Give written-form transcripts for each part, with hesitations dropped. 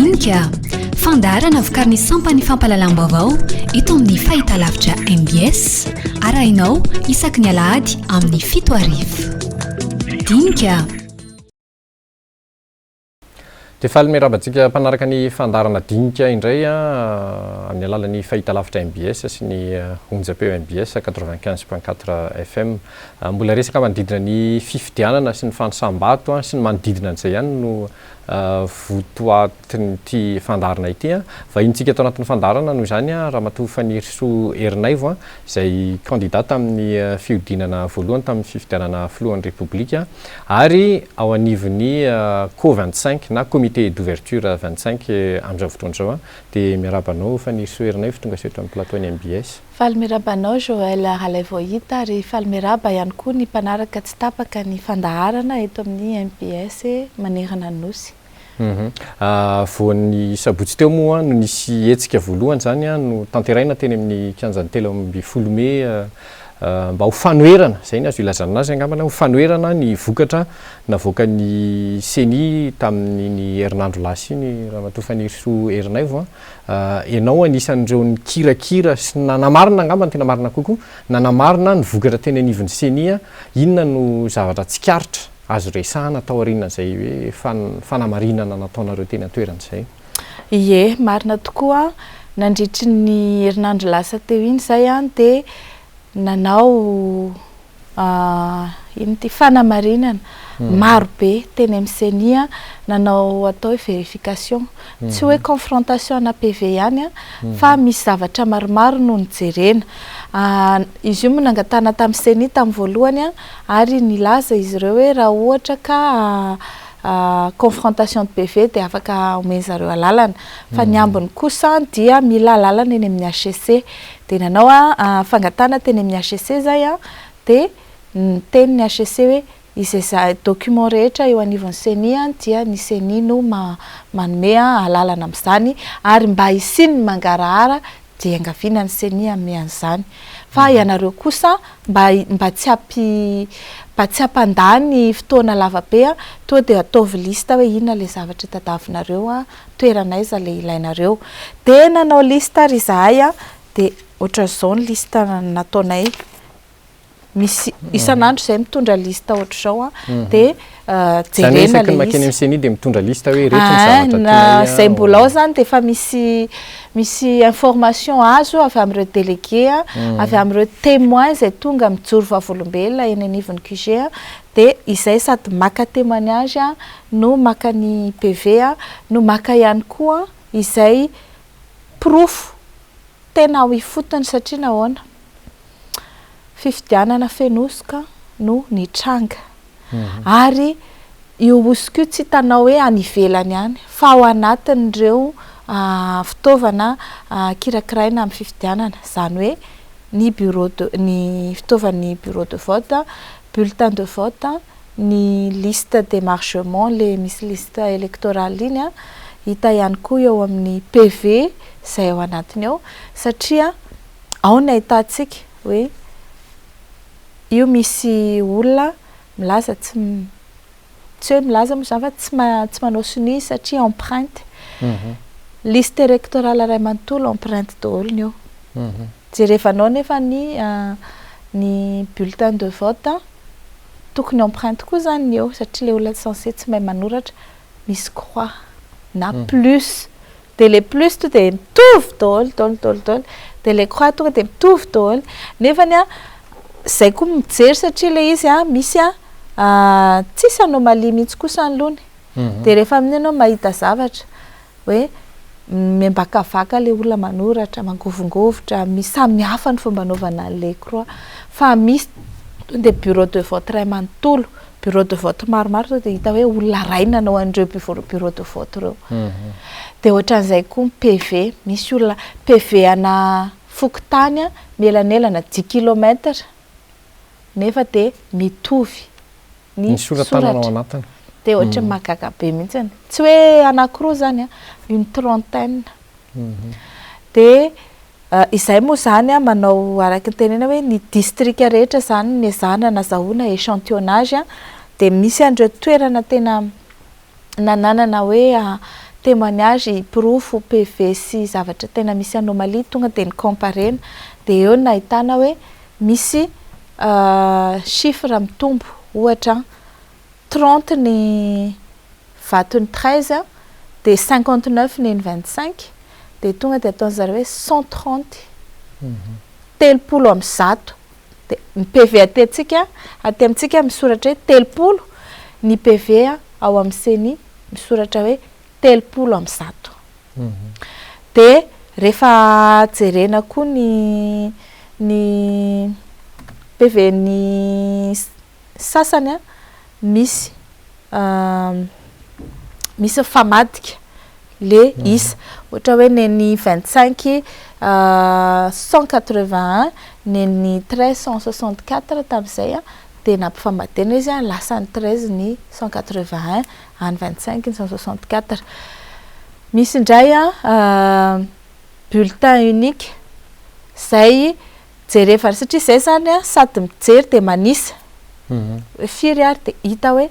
Dinika fandaharana vokariny sampany fampalalam-baovao eto amin'ny fahitalavitra MBS arahinao isaky ny alahady amin'ny 7 arivo. Dinika Tefaly merabantsika mpanaraka ny fandarana Dinika indray amin'ny alalan'ny fahitalavitra MBS sy ny onjapeo MBS 95.4 FM. Mbola resaka manodidina ny fifidianana sy ny fanisambato sy ny manodidina an'izay ihany no votoatin'ity fandarana ity. Vahintsika ato anatin'ny fandarana noho izany Ramatoa Fanirisoa Erinaivo izay kandidata amin'ny fiodinana voalohany tamin'ny fifidianana filohan'ny Repoblika ary ao anivon'ny CO25 na comité d'ouverture 25 amin'izao fotoan'izao dia miarabanao Fanirisoa Erinaivo tonga seto amin'ny plateau-ny MBS. Faly mirabanao Joël Ralay voahita ary faly miraba ihany koa ny mpanaraka tsy tapaka ny fandaharana eto amin'ny MBS manerana ny nosy. Voan'ny sabotsy teo moa no nisy hetsika voalohany zany no tanteraina teny amin'ny kianjan'ny telo amby 10 Mey mba ho fanoherana izay ny azo ilazana azy angambana ho fanoherana ny vokatra navoaka ny CENI tamin'ny herinandro lasa iny Ramatoa Fanirisoa Erinaivo ianao anisan'ireo ny kirakira sy nanamarina angambany tena marina kokoa nanamarina ny vokatra teny anivon'ny CENI inona no zavatra tsikaritra azo resahana tao aoriana izay hoe fanamarinana nataonareo teny an-toerana izay. Ie, marina tokoa nandritry ny herinandro lasa teo iny izay dia nanao iny ty fanamarinana maro be teny amin'ny CENI nanao atao vérification tsy hoe confrontation na PV ihany fa misy zavatra maromaro no nijerena. Izy io moa nangatana tamin'ny CENI tamin'ny voalohany ary nilaza izy ireo hoe raha ohatra ka confrontation de PV dia afaka omen'zareo alalana fa ny ambiny kosa dia mila alalana eny amin'ny HCC dia nanao fangatana teny amin'ny HCC zay dia teny ny HCC hoe izay document rehetra eo anivon'ny CENI dia ny CENI no manome alalana amin'izany ary mba hisiny mangarahara dia angaviana ny CENI amin'ny an'izany fa ianareo kosa mba tsy hampandany fotoana lavabe to dia ataovy lista hoe inona le zavatra tadavinareo toerana aiza le ilainareo dia nanao lista ry izahay dia ohatran'izao ny lista nataonay misy isan'andro izay mitondra lista ohatr'izao dia jerena le makeny amin'ny CENI dia mitondra lista hoe reto ny zavatra izay mbola ao zany dia efa misy information azo avy amin'ireo délégué avy amin'ireo témoin izay tonga mijoro vavolombelona eny anivon'ny QG dia izay sady maka témoignage no maka ny PV no maka ihany koa izay proof tena ho ifotony satria nahoana fifidianana fenosoka no nitranga ary io osiko tsy hitanao hoe any ivelany ihany fa ao anatin'ireo fitaovana kirakiraina amin'ny fifidianana izany hoe ny fitaovan'ny bureau de vote bulletin de vote ny liste d'émargement le misy liste électorale iny hita ihany koa eo amin'ny PV izay ao anatiny ao satria ao ny ahitantsika hoe io misy olona milaza tsy hoe milaza moa zany fa tsy manao sini satria empreinte liste électorale iray manontolo empreinte daholo ny eo jerevanao nefa ny bulletin de vote tokony empreinte koa zany ny eo satria le olona censé tsy mahay manoratra misy croix na plus dia le plus to dia mitovy daholo dia le croix tonga dia mitovy daholo nefany zay koa mijery satria le izy misy tsisy anomalie mihitsy kosa ny lony dia rehefa amin'ny anao mahita zavatra hoe miambakavaka le olona manoratra mangovongovotra misy samy hafa ny fomba anaovana le croix fa misy dia bureau de vote iray manontolo bureau de vote maromaro dia hita hoe olona ray nanao an'ireo bureau de vote ireo dia ohatran'izay koa PV misy olona PV ana fokotany melanelana 10 km nefa dia mitovy ny soratra dia ohatra mahagaga be mihitsy tsy hoe anankiroa zany une trentaine dia izay moa zany manao araka ny tenena hoe ny district rehetra zany ny ezahana nazahoana échantillonnage dia misy an'ireo toerana tena nananana hoe témoignage pirofo PV sy zavatra tena misy anomalie tonga de ny comparena de eo no ahitana hoe misy chiffre mitombo ohatra 30 ny vatony 13 de 59 ny 25 de tonga de ataony zareo hoe 130 telopolo amby zato de ny PV aty amintsika misoratra hoe telopolo ny PV ao amin'ny CENI misoratra hoe telopolo amby zato de rehefa jerena koa ny PV ny sasany misy famadika le isa ohatra hoe neny 25 181 neny 13 164 tam'izay de nampifamadena izy lasa ny 13 ny 181 any 25 ny 164 misy indray bulletin unique zay jerevana satria zay zany sady mijery de manisa firy ary de hita hoe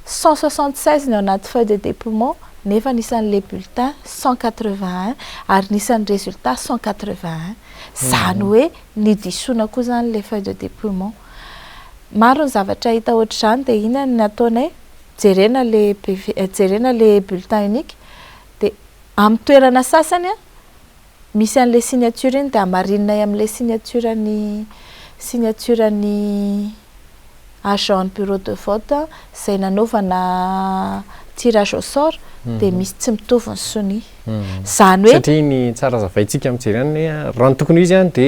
176 ny ao anaty feuille de dépouillement nefa nisan'le bulletin 181 ary nisan'ny résultat 181 zany hoe nidisona koa zany le feuille de dépouillement maro ny zavatra hita ohatr'izany de ina ny nataonay jerena le jerena le bulletin unique de amin'ny toerana sasany misy an'le signature iny de amarinay amin'le signaturan'ny agent bureau de vote zay nanaovana tirage au sort de misy tsy mitovy ny soni zany hoe satria ny tsara zavaintsika mijerena raha ny tokony izy de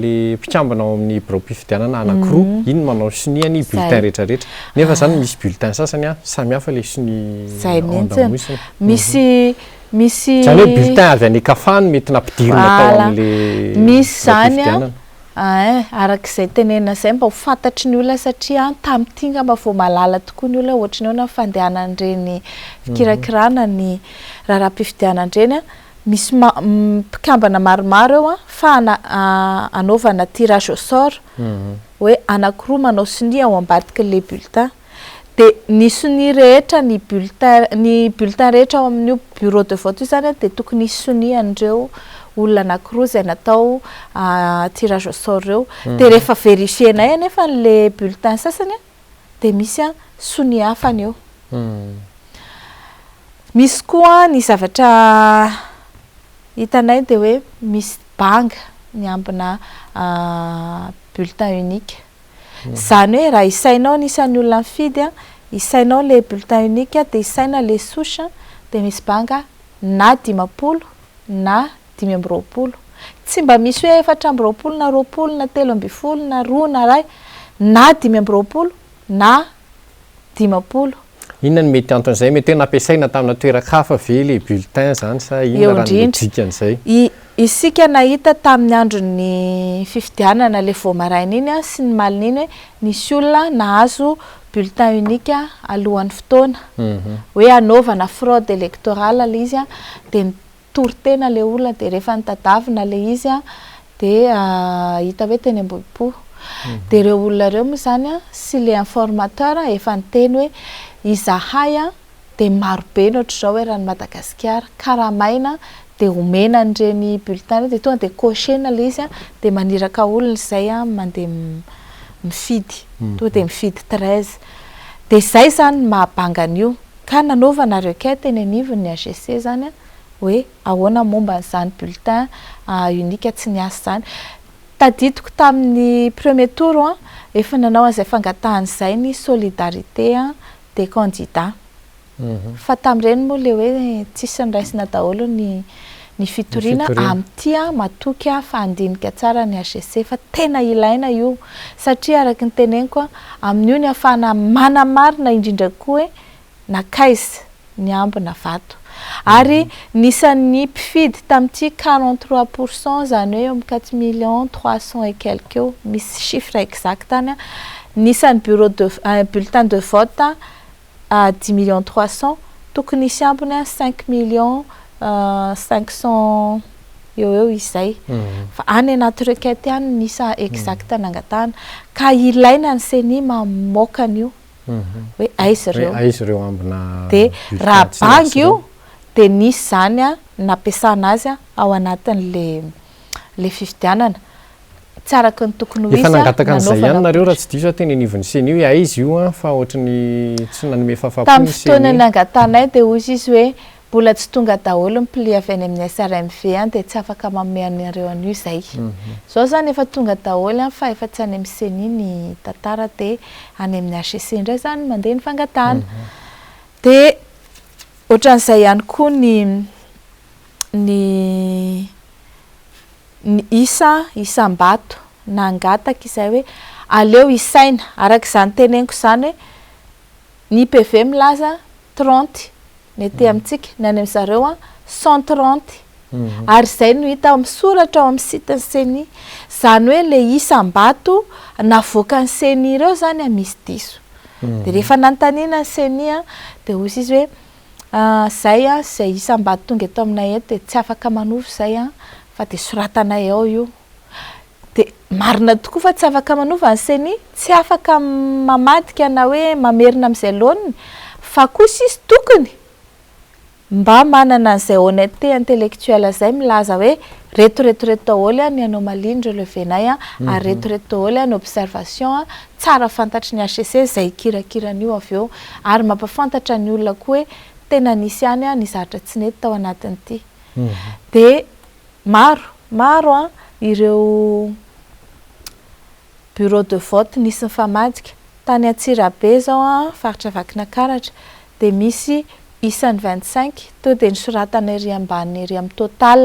le mpikambana ao amin'ny bureau mpifidianana anankiroa iny manao soniany bulletin rehetrarehetra nefa zany misy bulletin sasany samy hafa le soni zay mihitsy misy zany hoe bulletin avy any kafany mety nampidirina tao amin'le misy zany arak'izay tenena zay mba ho fantatry ny olona satria tamin'ity mba vao malala tokoa ny olona ohatrany hoe fandehanan'ireny fikirakirana ny raharam-pifidianan'ireny misy mpikambana maromaro eo fa anaovana tirage au sort hoe anankiroa manao sonia ao ambadiky le bulletin de ny sonia rehetra ny bulletin rehetra ao amin'io bureau de vote io zany de tokony hisy sonia an'ireo olona anankiroa zay natao tirage au sort reo de rehefa verifienay anefa le bulletin sasany de misy sonia hafany eo misy koa ny zavatra hitanay de hoe misy banga ny ambina bulletin unique zany hoe raha isainao nisan'ny olona mifidy isainao le bulletin unique de isaina le souche de misy banga na 50 na 520 tsy mba misy hoe 420 na 20 na 320 na 2 na ray na 520 na 50 inona ny mety anton'izay mety hoe nampiasaina tamina toeran-kafa ve le bulletin zany sa inona raha lojikan'izay isika nahita tamin'ny andron'ny fifidianana le voamaraina iny sy ny malina iny hoe nisy olona nahazo bulletin unique alohan'ny fotoana hoe anaovana fraude électorale le izy de tortena le olona de rehefa nitadavina le izy de hita hoe teny ambohipo de reo olona reo moa zany sy le informateur efa niteny hoe izahay de marobe ny ohatr'izao hoe raha ny Madagasikara karamaina de omena an'ireny bulletin de tonga de cochena le izy de maniraka olona izay mandeha mifidy tonga de mifidy 13 de zay zany mahabanga an'io ka nanaovana requête eny anivon'ny AGC zany hoe ahoana momba n'izany bulletin unique tsy niasa zany tadidiko tamin'ny premier tour efa nanao an'izay fangatahan'izay ny solidarité des candidats fa tamin'ireny moa le hoe tsisy niraisina daholo ny fitoriana amin'ity matoky fa andinika tsara ny AGC fa tena ilaina io satria araky ny teneniko amin'io ny afahana manamarina indrindra koa hoe nakaizy ny ambina vato ary nisan'ny mpifidy tamin'ity 43% zany hoe 4 millions 300 et quelques misy chiffre exact any nisan'ny bulletin de vote 10 millions 300 tokony isy ambiny 5 millions 500 eo izay fa any anaty requête any nisa exact nangatana ka ilaina ny CENI mamoaka an'io hoe aizy reo aizy ireo ambina de raha bangy io de nisy zany a nampiasana azy a ao anatin'le fifidianana tsy araky ny tokony ho izy efa nangataka an'izay ihany nareo raha tsy diso teny anivony seny io aizy io a fa ohatrany tsy nanome fahafapo tamin'ny fotoana nangatanay de ozy izy hoe mbola tsy tonga daholo mipli avy any amin'ny SRMV any de tsy afaka manome anareo an'io zay zao zany efa tonga daholo a fa efa tsy any amin'ny seni ny tantara de any amin'ny HCC indray zany mandeha ny fangatana de ohatran'izay ihany koa ny isam-bato nangataka izay hoe aleo isaina arak'izany teneniko zany hoe ny PV milaza 30 nety amintsika ny any amin'zareo a 130 ary zay no hita amin'ny soratra ao amin'ny sitany seni zany hoe le isam-bato navoaka ny seni ireo zany a misy diso de rehefa nantanina ny seni a de ozy izy hoe zay a zay isam-bato tonga eto aminay eto de tsy afaka manova zay a fa de soratanay ao io de marina tokoa fa tsy afaka manova ny seni tsy afaka mamadika na hoe mamerina amin'izay loany fa kosa izy tokony mba manana an'izay honnêteté intellectuelle zay milaza hoe reto daholo a ny anomalie ny relevenay a ary reto daholo a ny observation a tsara fantatry ny HCC zay kirakirany io avy eo ary mampafantatra ny olona koa hoe tena nisy any a ny zavatra tsy nety tao anatin'ity de maro a ireo bureau de vote nisy ny famadika tany Antsirabe zao a faritra Vakinakaratra de misy isan'ny 25 to de nisoratana ery ambany ery amin'ny total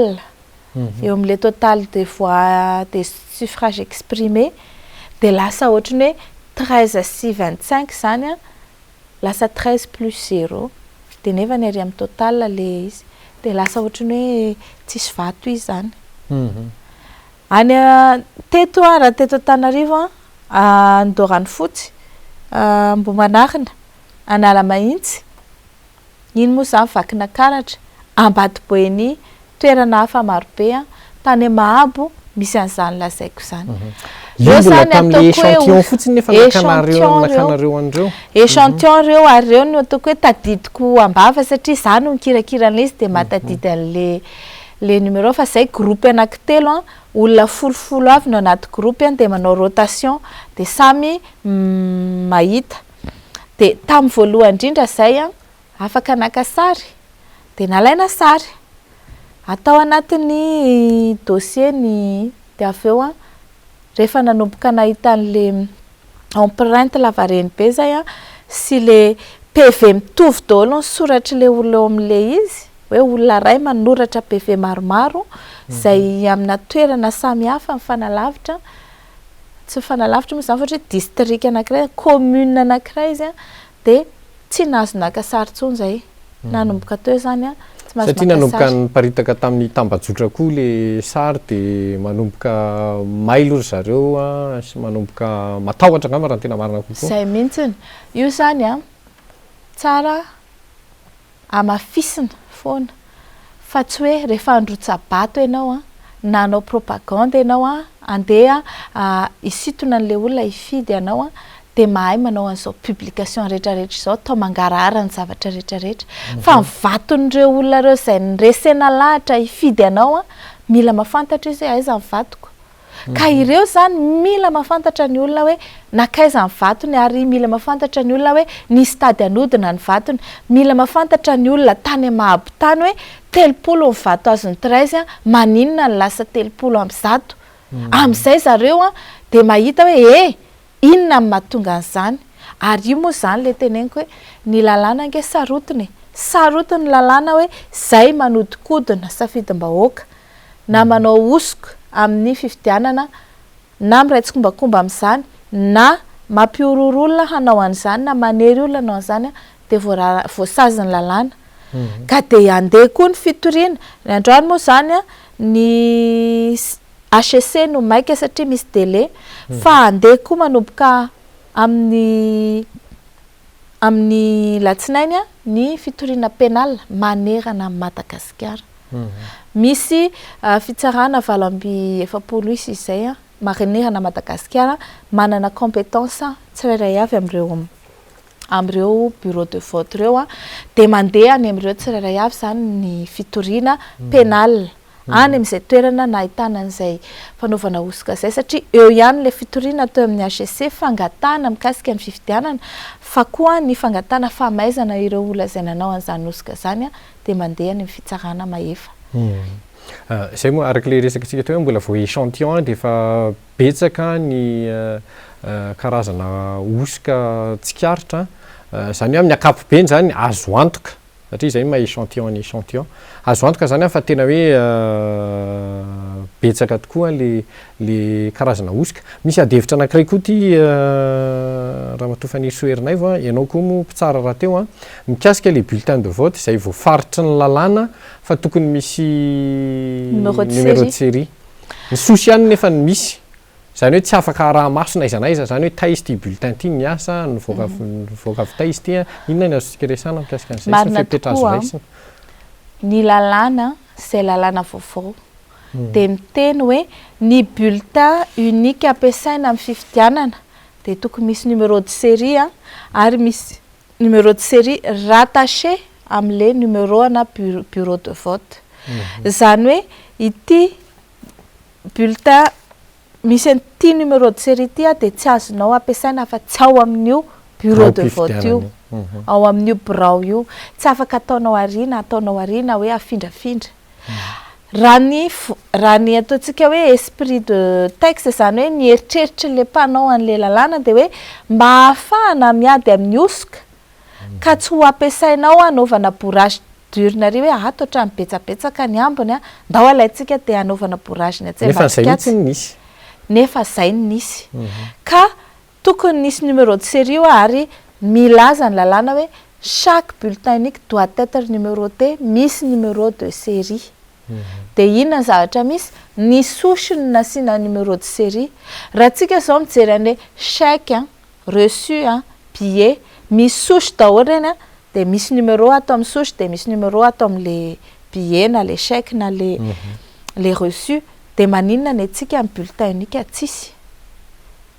eo amin'le total de voix de suffrage exprimé de lasa ohatrany hoe 13 sy 25 zany a lasa 13 plus 0 de nefa ny ery amin'ny total le izy de lasa ohatrany hoe tsisy vato izy zany any teto a raha teto Antananarivo a Ndorany Fotsy Mbomanarina Analamahintsy iny moa zany Vakinakaratra Ambatoboeny toerana hafa marobe a tany Mahabo misy an'izany lazaiko zany io mbola tamin'le échantillon fotsiny nefa nakanareo an'ireo échantillon reo ary reo no ataoko hoe tadidiko ambava satria zany no mikirakirana izy de matadidy an'le numéro fa zay groupe anankitelo a olona folofolo avy no anaty groupe de manao rotation de samy mahita de tamin'ny voalohany indrindra zay a afaka naka sary de nalaina sary atao anatin'ny dossier de avy eo a rehefa nanomboka nahita an'le empreinte lavareny be zay a sy le PV mitovy daholo ny soratry le olona eo amin'le izy hoe olona ray manoratra PV maromaro zay amina toerana samy hafa mifanalavitra tsy mifanalavitra moa zany fa hoe district anankiray commune anankiray izy a de tsy nahazo naka sary tsony zay nanomboka teo zany a satria nanomboka niparitaka tamin'ny tambajotra koa le sary de manomboka mailo ry zareo a sy manomboka matahotra angamba raha tena marina kokoa zay mihitsiny io zany a tsara amafisina foana fa tsy hoe rehefa androtsabato ianao a nanao propagande ianao a andeha isitona an'le olona hifidy ianao a de mahay manao an'izao publication rehetrarehetra izao atao mangarahara ny zavatra rehetrarehetra fa mivaton'ireo olona reo zay niresena lahatra hifidy ianao a mila mahafantatra izy hoe aiza ny vatoko ka ireo zany mila mahafantatra ny olona hoe nakaiza ny vatony ary mila mahafantatra ny olona hoe nisy tady anodina ny vatony mila mahafantatra ny olona tany Mahabo tany hoe 30 ny vato azony 13 a maninona ny lasa 30 am'zato amin'izay zareo a de mahita hoe inona ny mahatonga an'izany ary io moa zany le teneniko hoe ny lalàna ange sarotiny ny lalàna hoe zay manodikodina safidim-bahoaka na manao osoko amin'ny fifidianana na miraitsy-kombakomba amin'izany na mampiororolona hanao an'izany na manery olona hanao an'izany de voasazy ny lalàna ka de andeha koa ny fitoriana ny androany moa zany a ny HCC no maika satria misy délai fa andeha koa manomboka amin'ny latsinainy a ny fitoriana pénal manerana Madagasikara misy fitsarana 7 isy izay a manerana Madagasikara manana compétence tsirairay avy amin'ireo am'ireo bureau de vote reo a de mandeha any am'ireo tsirairay avy zany ny fitoriana pénal any am'izay toerana nahitana an'izay fanaovana osika zay satria eo ihany le fitoriana atao amin'ny HCC fangatana mikasika ny fifidianana fa koa ny fangatana famaizana ireo olona zay nanao an'izany osika zany a de mandeha any amin'ny fitsarana mahefa. Zay moa araka le resakatsika teo hoe mbola vao échantillon de efa betsaka ny karazana osika tsikaritra zany hoe amin'ny ankapobeny zany azo antoka satria zay maha échantillon ny échantillon azo antoka zany fa tena hoe betsaka tokoa le karazana osika. Misy adevitra anankiray koa ty raha matofany soerinay vo ianao koa moa mpitsara raha teo a mikasika le bulletin de vote zay voafaritry ny lalàna fa tokony misy numéro de série ny sosy ihany nefa ny misy zany hoe tsy afaka raha maso na aiza zany hoe taizy ty bulletin ty niasa nivoaka avy taizy ty inona ny azontsika resana mikasika an'izay sy ny fepetra azo raisina. Ny lalàna zay lalàna vaovao de miteny hoe ny bulletin unique ampiasaina amin'ny fifidianana de tokony misy numéro de série ary misy numéro de série rattaché am'le numéro ana bureau de vote. Zany hoe ity bulletin misy an'ity numéro de série ty de tsy azonao ampiasaina fa tsy ao amin'io bureau de vote io ao amin'io birao io tsy afaka ataonao arina hoe afindrafindra. Raha ny ataontsika hoe esprit de texte zany hoe ny eritreritry le mpanao an'le lalàna de hoe mba ahafahana miady amin'ny osika ka tsy ho ampiasainao anaovana bourrage d'urne ary hoe ato hatrany betsabetsaka ny ambiny ndao alaitsika de anaovana bourrage ny atsy nefa zay ny nisy ka tokony nisy numéro de série ary milaza ny lalàna hoe chaque bulletin unique doit être numéroté misy numéro de série de inona ny zavatra misy ny sosiny nasiana numéro de série raha tsika zao mijery an'le chèque reçu billet misy sosy daholo reny de misy numéro atao amin'ny sosy de misy numéro atao amin'le billet na le chèque na le reçu de maninona ny atsika amin'ny bulletin unique tsisy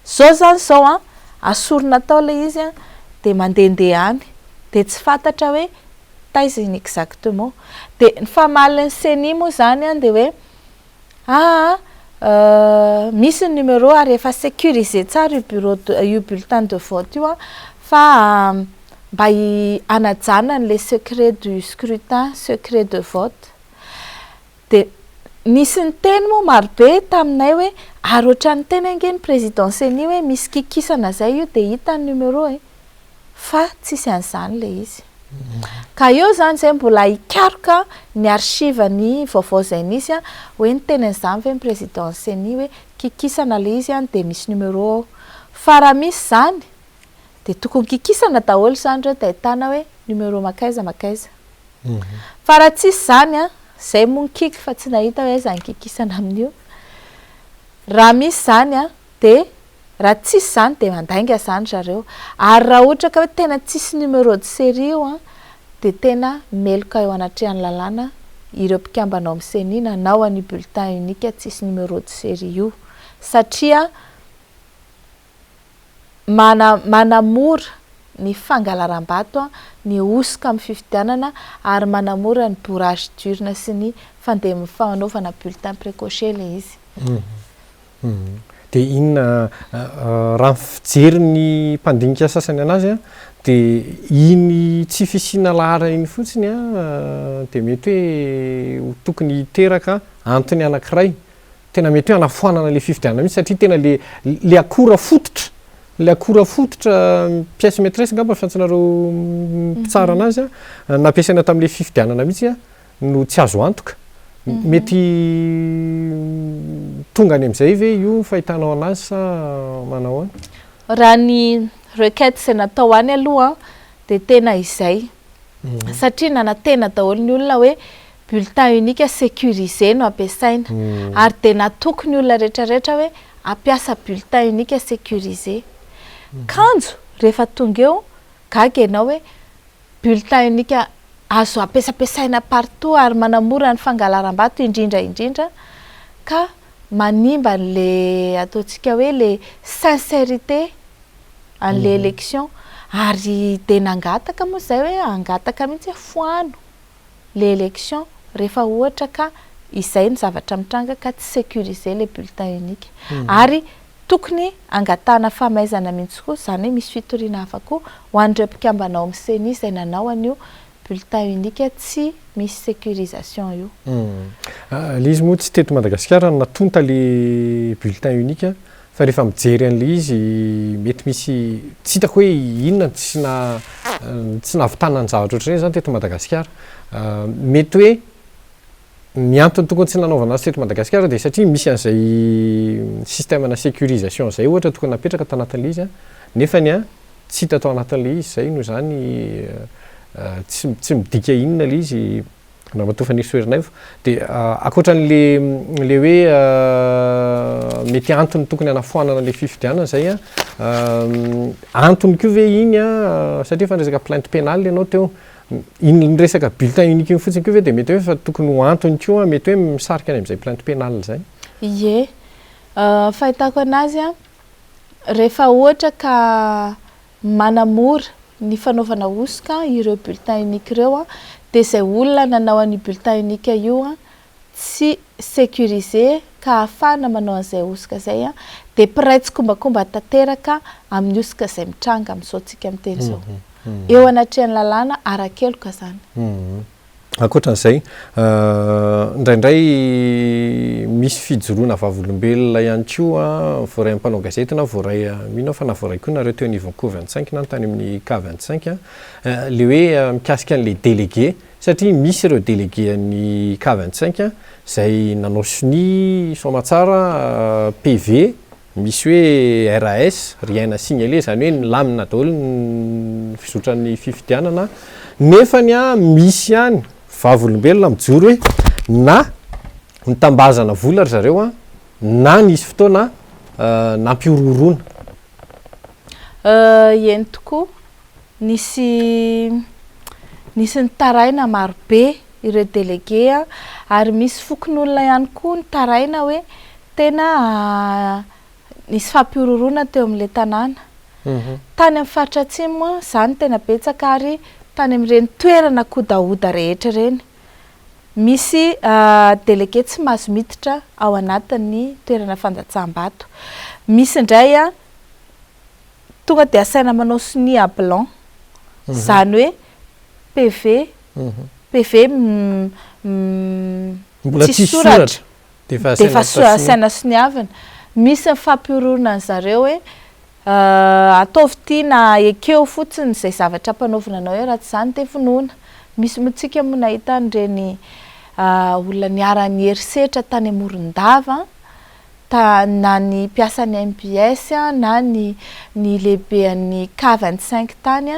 zao zany zao asorina atao le izy de mandehandeha any de tsy fantatra hoe taiza iny exactement de ny famalin'ny CENI moa zany de hoe misy ny numéro ary efa sécurisé tsara io bulletin de vote io fa mba anajana le secret du scrutin secret de vote de nisy ny teny moa marobe taminay hoe ary ohatran'ny teny angeny président CENI hoe misy kikisana zay io de hita ny numéro fa tsisy an'izany le izy ka eo zany zay mbola hikaroka ny archive ny vaovao zay nisy hoe ny tenen'izany ve ny président CENI hoe kikisana le izy de misy numéro fa raha misy zany de tokony kikisana daholo zany reo de ahitana hoe numéro makaiza fa raha tsisy zany zay moa nikiky fa tsy nahita hoe zany kikisana amin'io raha misy zany de raha tsisy zany de mandainga zany zareo ary raha ohatra ka hoe tena tsisy numéro de série io de tena meloka eo anatrehan'ny lalàna ireo mpikambanao amin'ny CENI nanao any bulletin unique tsisy numéro de série io satria manamora ny fangalaram-bato ny osika amin'ny fifidianana ary manamora ny bourrage d'urne sy ny fanaovana bulletin précoché le izy. De inona raha fijery ny mpandinika sasany anazy de iny tsy fisina lahara iny fotsiny de mety hoe tokony hiteraka antony anankiray tena mety hoe anafoanana le fifidianana mihitsy satria tena le akora fototra pièce maîtresse ngamba fancinareo mpitsara anazy nampiasaina tamin'le fifidianana mihitsy no tsy azo antoka mety tonga any amin'izay ve io fahitanao anazy sa manao raha ny requête zay natao any aloha de tena izay satria nanantena daholo ny olona hoe bulletin unique sécurisé no ampiasaina ary de natoko ny olona rehetrarehetra hoe ampiasa bulletin unique sécurisé kanjo rehefa tonga eo gaga ianao hoe bulletin unique azo ampiasaina partout ary manamora ny fangalaram-bato indrindra ka manimba le ataontsika hoe le sincérité an'le élection ary de nangataka moa zay hoe angataka mihitsy foano le élection rehefa ohatra ka izay ny zavatra mitranga ka tsy sécuriser le bulletin unique ary tokony angatana famaizana mihitsy koa zany hoe misy fitoriana hafa koa ho an'ireo mpikambanao amin'ny CENI izay nanao an'io bulletin unique tsy misy sécurisation io. Le izy moa tsy teto Madagasikara natonta le bulletin unique fa rehefa mijery an'le izy mety misy tsy hitako hoe inona tsy nahavitana ny zavatra ohatr'ireny zany teto Madagasikara. Mety hoe ny antony tokony tsy nanaovana azy teto Madagasikara dia satria misy an'izay système-na sécurisation zay ohatra tokony napetraka tao anatin'le izy nefa tsy hita tao anatin'le izy zay no zany tsy midika inona le izy na matofa nirsoerina io dia akoatran'le hoe mety antony tokony hanafoanana le fifidianana zay antony koa ve iny satria fa resaka plainte pénale ianao teo iny resaka bulletin unique iny fotsiny koa ve dia mety hoe fa tokony ho antony koa mety hoe misarika any amin'izay plainte pénale zay. Ie fahitako anazy rehefa ohatra ka manamora ny fanaovana osoka ireo bulletin unique ireo dia izay olona nanao an'io bulletin unique io tsy sécurisé ka ahafahana manao an'izay osoka zay dia piraitsy kombakomba tanteraka amin'ny osoka izay mitranga amin'izao tsika amin'ny teny izao eo anatrehan'ny lalàna ara-keloka zany. Akoatran'izay indraindray misy fijoroana vavolombelona ihany koa voaray ampanao gazety na voaray mino fa na voaray koa nareo teo anivon'ny Co25 na tany amin'ny K25 le hoe mikasika an'le délégué satria misy ireo délégué an'ny K25 zay nanao sini somatsara PV misy hoe RAS rien à signaler zany hoe nilamina daholo ny fizotran'ny fifidianana nefany misy ihany vavolombelona mijoro hoe na nitambazana vola ry zareo na nisy fotoana nampiororona. Eny tokoa nisy nitaraina marobe ireo délégué ary misy fokon'olona ihany koa nitaraina hoe tena nisy fampiororona teo amin'le tanàna. Tany amin'ny faritra atsimo zany tena betsaka ary tany amin'ireny toerana kodaoda rehetra ireny misy délégué tsy mahazo miditra ao anatin'ny toerana fandatsaham-bato. Misy indray tonga dia asaina manao sini à blanc zany hoe PV mbola tsy soratra dia efa asaina siniavana. Misy ny fampiororona zareo hoe ataovy ity na ekeo fotsiny izay zavatra ampanaovina anao hoe raha tsy izany dia vonoina. Misy motsika moa nahita an'ireny olona niara-ny herisetra tany Morondava na ny mpiasan'ny MPS na ny lehibe an'ny K25 tany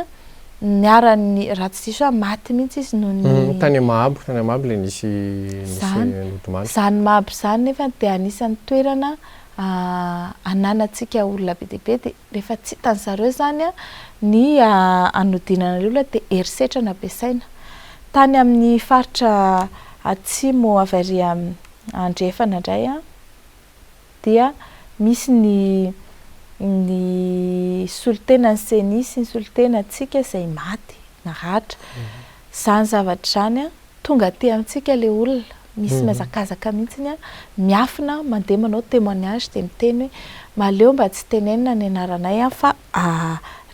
niara-ny raha tsy diso maty mihitsy izy noho ny tany Mahabo le nisy lotomany zany Mahabo zany nefa dia anisan'ny toerana ananantsika olona be dia be dia rehefa tsy hitan'ny zareo zany ny anodinana ny olona dia herisetra nampiasaina. Tany amin'ny faritra atsimo avy ary andrefana indray dia misy ny solitenan'ny CENI sy ny solitenantsika izay maty naratra. Zany zavatra zany tonga aty amintsika le olona misy mihazakazaka mihitsy miafina mandeha manao témoignage dia miteny hoe maleo mba tsy tenenina ny anaranay fa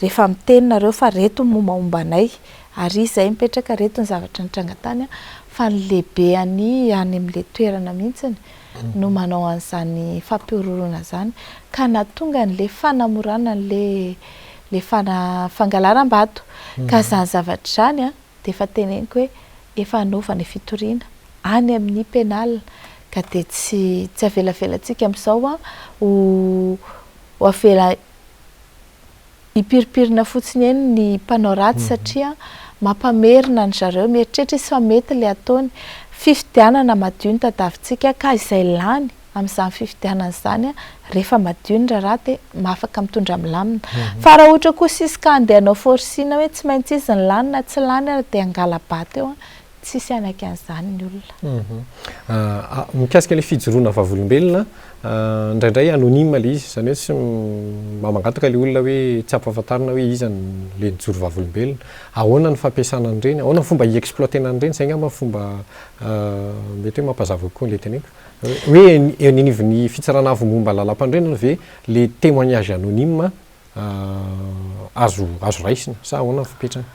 rehefa mitenina fa reto mombaomba anay ary izay mipetraka reto ny zavatra nitranga tany fa ny lehibe any amin'le toerana mihitsy no manao an'izany fampiororona zany ka nahatonga n'le fanamorana le fangalaram-bato ka zany zavatra zany dia efa teneniko hoe efa anaovana fitoriana any amin'ny pénal ka dia tsy avelavelantsika amin'izao ho avela hipiripirina fotsiny eny ny mpanao ratsy satria mampamerina ny zareo mieritreritra sy fa mety le ataony fifidianana madio ny tadavintsika ka izay lany amin'izany fifidianana izany rehefa madio ny raharaha dia mahafaka mitondra milamina. Fa raha ohatra koa sisy ka andeha hanao forsiana hoe tsy maintsy izy ny lany na tsy lany dia angala-bato eo tsisy anaky an'izany ny olona. Mikasika ilay fijoroana vavolombelona indraindray anonyme le izy zany hoe tsy mamangataka le olona hoe tsy ampahafantarina hoe izany le nijoro vavolombelona. Ahoana ny fampiasana an'ireny, ahoana ny fomba hiexploitena an'ireny, zay angamba fomba mety hoe mampazava kokoa le teneko. Hoe ninivin'ny fitsarana avy-momba lalam-pandrenana ve le témoignage anonyme azo raisina sa ahoana ny fipetrana?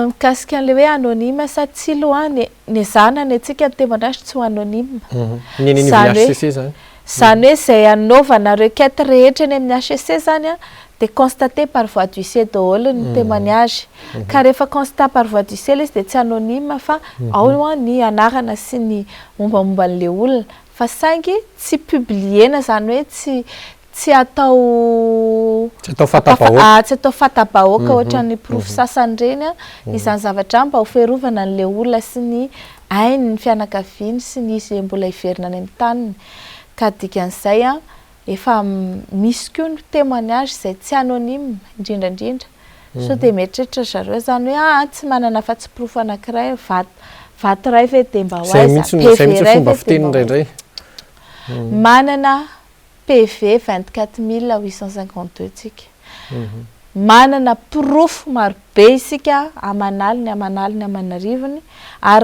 Mikasika an'le hoe anonyme sa tsy loa ny zanany atsika ny témoignage tsy ho anonyme. Ny ninivin'ny HCC zany. Zany hoe zay anaovana requête rehetra eny amin'ny HCC zany a de constaté par voie d'huissier daholo ny témoignage. Ka rehefa constat par voie d'huissier izy de tsy anonyme fa ao ny anarana sy ny mombamomba an'le olona fa saingy tsy publiena zany hoe tsy atao fatabahoaka ohatran'ny proof sasany reny izany zavatra mba ho fiarovana an'le olona sy ny ainy ny fianakaviany sy ny izy mbola hiverina any amin'ny taniny. Ka dikan'izay efa misy koa ny témoignage zay tsy anonyme indrindrandrindra so de mietritra zareo zany hoe tsy manana fa tsy proof anankiray vato ray ve de mba manana PV 24852 tsika. Manana proof maro be isika amanaliny ary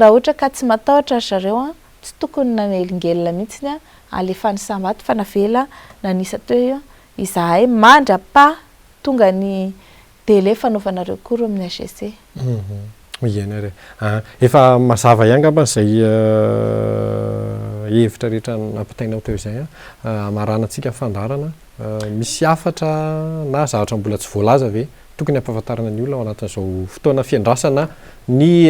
raha ohatra ka tsy matahotra zareo tsy tokony nanelingelina mihitsy alefany sambato fa navela nanisa teo izahay mandra-pa tonga ny délai fanaovana recours amin'ny HCC. Ianareo efa mazava ihany ngamba izay hevitra rehetra nampitainao teo izay amaranantsika fandarana misy afatra na zavatra mbola tsy voalaza ve tokony ampahafantarana ny olona ao anatin'izao fotoana fiandrasana ny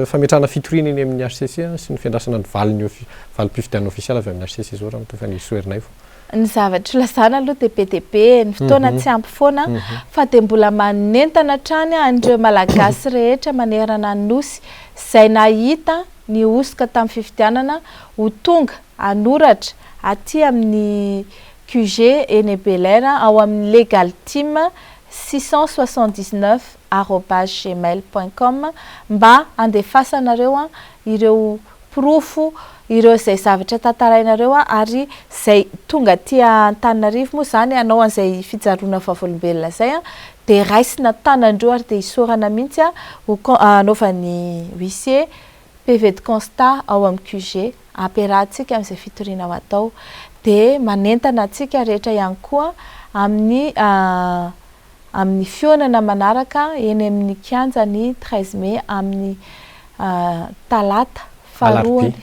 fametrahana fitoriana eny amin'ny HCC sy ny fiandrasana ny valim-pifidianana ofisialy avy amin'ny HCC zao raha mitofa ny soerinay fo. Ny zavatra lazana aloha de PDB ny fotoana tsy ampy foana fa de mbola manentana trany an'ireo malagasy rehetra manerana ny nosy zay nahita ny osika tamin'ny fifidianana ho tonga anoratra aty amin'ny QG eny Bel-Air ao amin'ny legal team 679@gmail.com mba andefasanareo ireo profo ireo zay zavatra tantarainareo ary zay tonga ty Antananarivo moa zany anao an'izay fijarona vavolombelona zay de raisina tanandreo ary de isorana mihitsy anaovan'ny huissier PV de constat ao amin'ny QG ampiarahantsika amin'izay fitoriana ao atao de manentana antsika rehetra ihany koa amin'ny fionana manaraka eny amin'ny kianja ny 13 mai amin'ny talata faharoany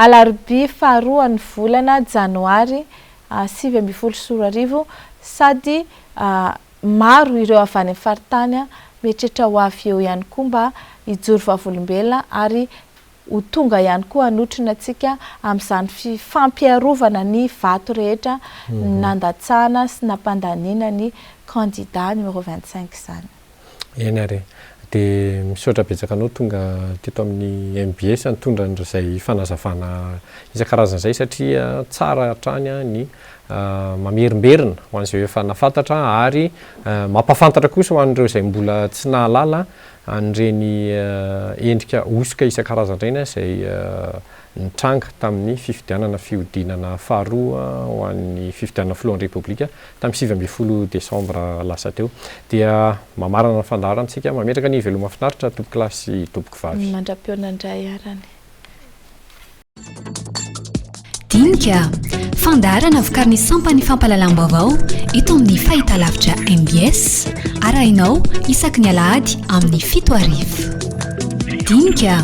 alarbi faharoany volana janoary 2024 sady maro ireo avy any faritany metritra ho avy eo ihany koa mba hijoro vavolombelona ary ho tonga ihany koa anotrina antsika amin'izany fampiarovana ny vato rehetra nandatsahana sy nampandaniana ny candidat numéro 25 zany. Ianareo de misaotra betsaka anao tonga teto amin'ny MBS nitondra n'izay fanazavana isan-karazana izay satria tsara hatrany ny mamerimberina ho an'izay efa nafantatra ary mampafantatra kosa ho an'ireo izay mbola tsy nahalala an'ireny endrika osika isan-karazana izay nitranga tamin'ny fifidianana fihodinana faharoa ho an'ny fifidianana filohan'ny Repoblika tamin'ny 20 Desambra lasa teo dia mamarana ny fandarantsika mametraka ny veloma mahafinaritra tompoko lahy sy tompoko vavy. Mandram-pionandray arany. Dinika fandarana vokariny sampany fampalalam-baovao eto amin'ny fahitalavitra MBS arahinao isaky ny alahady amin'ny 7 arivo. Dinika